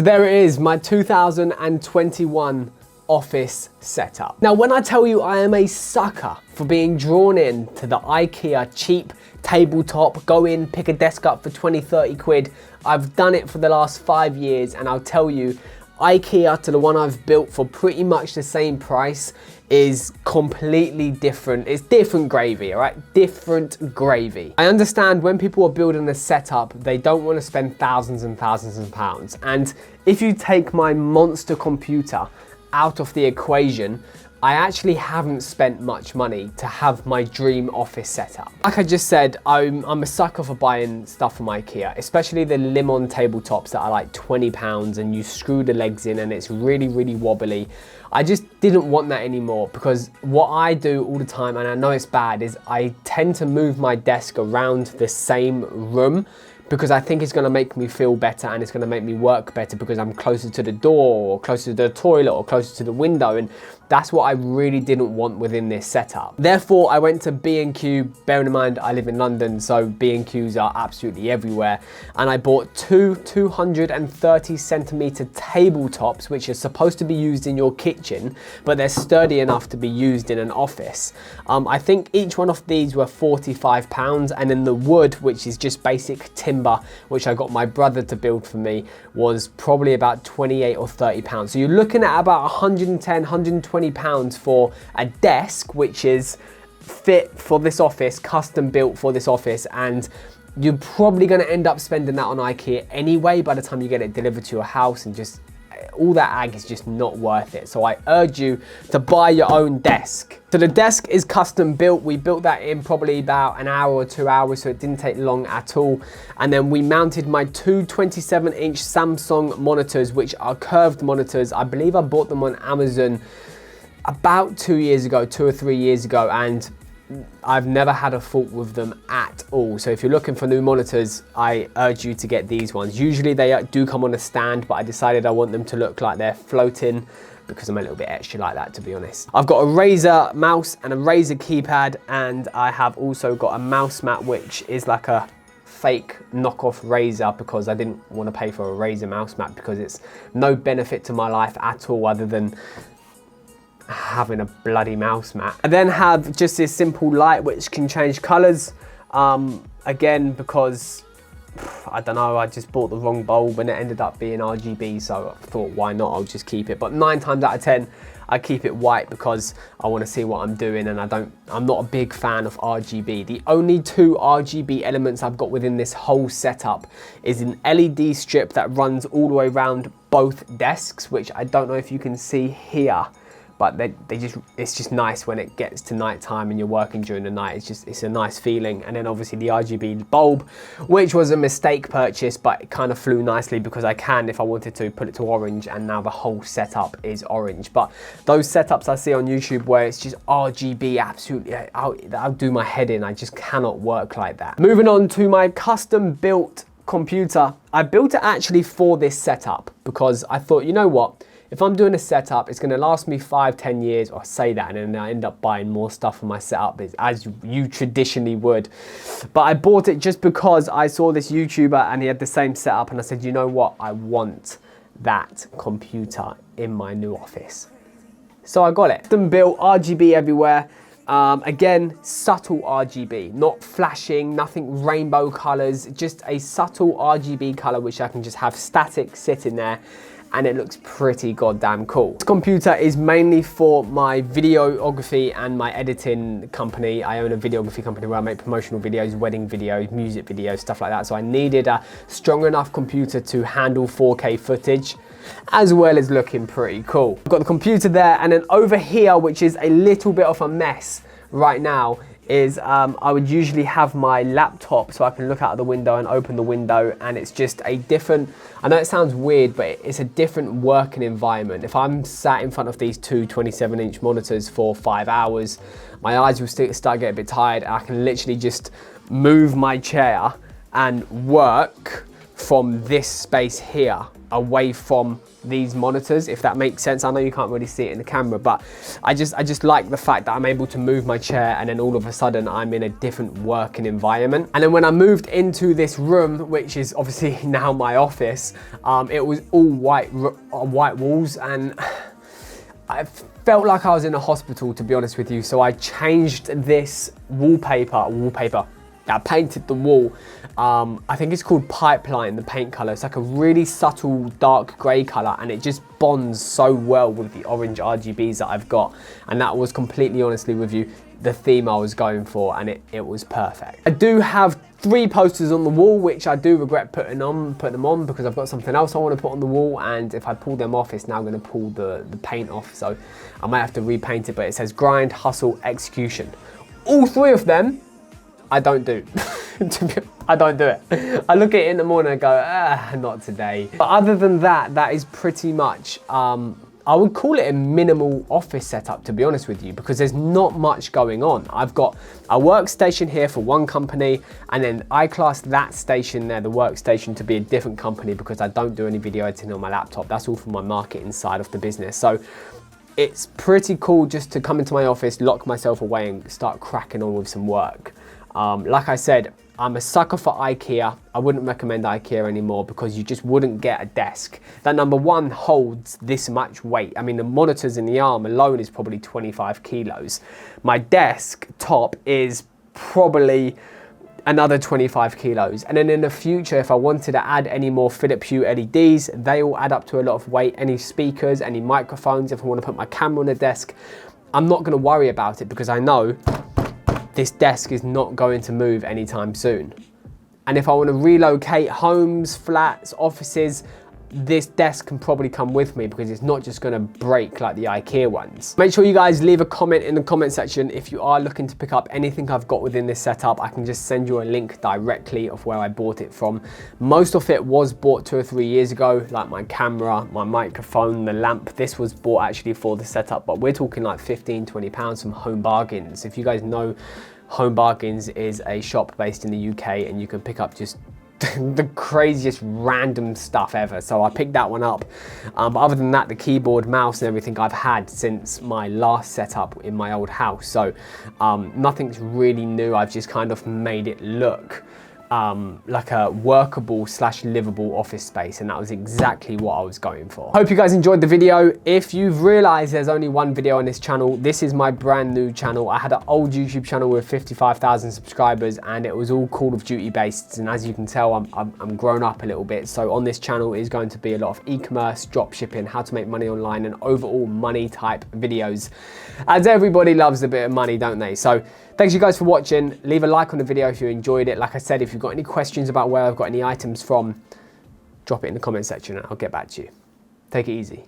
So there it is, my 2021 office setup. Now, when I tell you I am a sucker for being drawn in to the IKEA cheap tabletop, go in, pick a desk up for 20, 30 quid. I've done it for the last 5 years, and I'll tell you, IKEA to the one I've built for pretty much the same price is completely different. It's different gravy, all right? Different gravy. I understand when people are building a setup, they don't want to spend thousands and thousands of pounds. And if you take my monster computer out of the equation, I actually haven't spent much money to have my dream office setup. Like I just said, I'm a sucker for buying stuff from IKEA, especially the Limon tabletops that are like £20 and you screw the legs in and it's really, really wobbly. I just didn't want that anymore, because what I do all the time, and I know it's bad, is I tend to move my desk around the same room, because I think it's gonna make me feel better and it's gonna make me work better because I'm closer to the door or closer to the toilet or closer to the window, and that's what I really didn't want within this setup. Therefore, I went to B&Q, bearing in mind I live in London, so B&Qs are absolutely everywhere, and I bought two 230 centimeter tabletops, which are supposed to be used in your kitchen, but they're sturdy enough to be used in an office. I think each one of these were £45, and then the wood, which is just basic timber, which I got my brother to build for me, was probably about 28 or 30 pounds. So you're looking at about 110, 120 pounds for a desk, which is fit for this office, custom built for this office, and you're probably going to end up spending that on IKEA anyway by the time you get it delivered to your house, and just all that ag is just not worth it. So I urge you to buy your own desk. So the desk is custom built. We built that in probably about an hour or 2 hours, so it didn't take long at all. And then we mounted my two 27-inch Samsung monitors, which are curved monitors. I believe I bought them on Amazon about 2 years ago, 2 or 3 years ago, and I've never had a fault with them at all. So if you're looking for new monitors, I urge you to get these ones. Usually they do come on a stand, but I decided I want them to look like they're floating because I'm a little bit extra like that, to be honest. I've got a Razer mouse and a Razer keypad, and I have also got a mouse mat, which is like a fake knockoff Razer, because I didn't want to pay for a Razer mouse mat because it's no benefit to my life at all other than having a bloody mouse mat. I then have just this simple light which can change colors, again because I don't know, I just bought the wrong bulb and it ended up being RGB, so I thought why not, I'll just keep it. But 9 times out of 10 I keep it white because I want to see what I'm doing, and I'm not a big fan of RGB. The only 2 RGB elements I've got within this whole setup is an LED strip that runs all the way around both desks, which I don't know if you can see here, but it's just nice when it gets to night time and you're working during the night. It's a nice feeling. And then obviously the RGB bulb, which was a mistake purchase, but it kind of flew nicely because I can, if I wanted to, put it to orange, and now the whole setup is orange. But those setups I see on YouTube where it's just RGB, absolutely, I'll do my head in. I just cannot work like that. Moving on to my custom built computer. I built it actually for this setup because I thought, you know what? If I'm doing a setup, it's gonna last me 5-10 years, or I say that, and then I end up buying more stuff for my setup, as you traditionally would. But I bought it just because I saw this YouTuber and he had the same setup, and I said, you know what? I want that computer in my new office. So I got it. Custom built, RGB everywhere. Again, subtle RGB, not flashing, nothing rainbow colors, just a subtle RGB color, which I can just have static sitting there, and it looks pretty goddamn cool. This computer is mainly for my videography and my editing company. I own a videography company where I make promotional videos, wedding videos, music videos, stuff like that. So I needed a strong enough computer to handle 4K footage, as well as looking pretty cool. I've got the computer there, and then over here, which is a little bit of a mess right now, is I would usually have my laptop so I can look out of the window and open the window, and it's just a different, I know it sounds weird, but it's a different working environment. If I'm sat in front of these two 27-inch monitors for 5 hours, my eyes will start getting a bit tired. I can literally just move my chair and work from this space here away from these monitors, if that makes sense. I know you can't really see it in the camera, but I just like the fact that I'm able to move my chair and then all of a sudden I'm in a different working environment. And then when I moved into this room, which is obviously now my office, it was all white walls, and I felt like I was in a hospital, to be honest with you. So I changed this wallpaper. I painted the wall. I think it's called Pipeline, the paint color. It's like a really subtle dark gray color, and it just bonds so well with the orange RGBs that I've got. And that was, completely honestly with you, the theme I was going for, and it was perfect. I do have 3 posters on the wall, which I do regret putting them on because I've got something else I want to put on the wall, and if I pull them off, it's now going to pull the paint off, so I might have to repaint it. But it says grind, hustle, execution. All 3 of them I don't do. I don't do it. I look at it in the morning and go, not today. But other than that, that is pretty much, I would call it a minimal office setup, to be honest with you, because there's not much going on. I've got a workstation here for one company, and then I class that station there, the workstation, to be a different company because I don't do any video editing on my laptop. That's all for my marketing side of the business. So it's pretty cool just to come into my office, lock myself away and start cracking on with some work. Like I said, I'm a sucker for IKEA. I wouldn't recommend IKEA anymore because you just wouldn't get a desk that, number one, holds this much weight. I mean, the monitors in the arm alone is probably 25 kilos. My desk top is probably another 25 kilos. And then in the future, if I wanted to add any more Philips Hue LEDs, they all add up to a lot of weight. Any speakers, any microphones, if I want to put my camera on the desk, I'm not going to worry about it because I know this desk is not going to move anytime soon. And if I want to relocate homes, flats, offices, this desk can probably come with me because it's not just going to break like the IKEA ones. Make sure you guys leave a comment in the comment section if you are looking to pick up anything I've got within this setup. I can just send you a link directly of where I bought it from. Most of it was bought 2 or 3 years ago, like my camera, my microphone, the lamp. This was bought actually for the setup, but we're talking like 15, 20 pounds from Home Bargains. If you guys know, Home Bargains is a shop based in the UK, and you can pick up just the craziest random stuff ever. So I picked that one up. But other than that, the keyboard, mouse and everything I've had since my last setup in my old house. So nothing's really new. I've just kind of made it look like a workable / livable office space, and that was exactly what I was going for. Hope you guys enjoyed the video. If you've realized there's only one video on this channel, this is my brand new channel. I had an old YouTube channel with 55,000 subscribers, and it was all Call of Duty based, and as you can tell, I'm grown up a little bit. So on this channel is going to be a lot of e-commerce, drop shipping, how to make money online, and overall money type videos, as everybody loves a bit of money, don't they? So thanks you guys for watching. Leave a like on the video if you enjoyed it. Like I said, if you've got any questions about where I've got any items from, drop it in the comment section and I'll get back to you. Take it easy.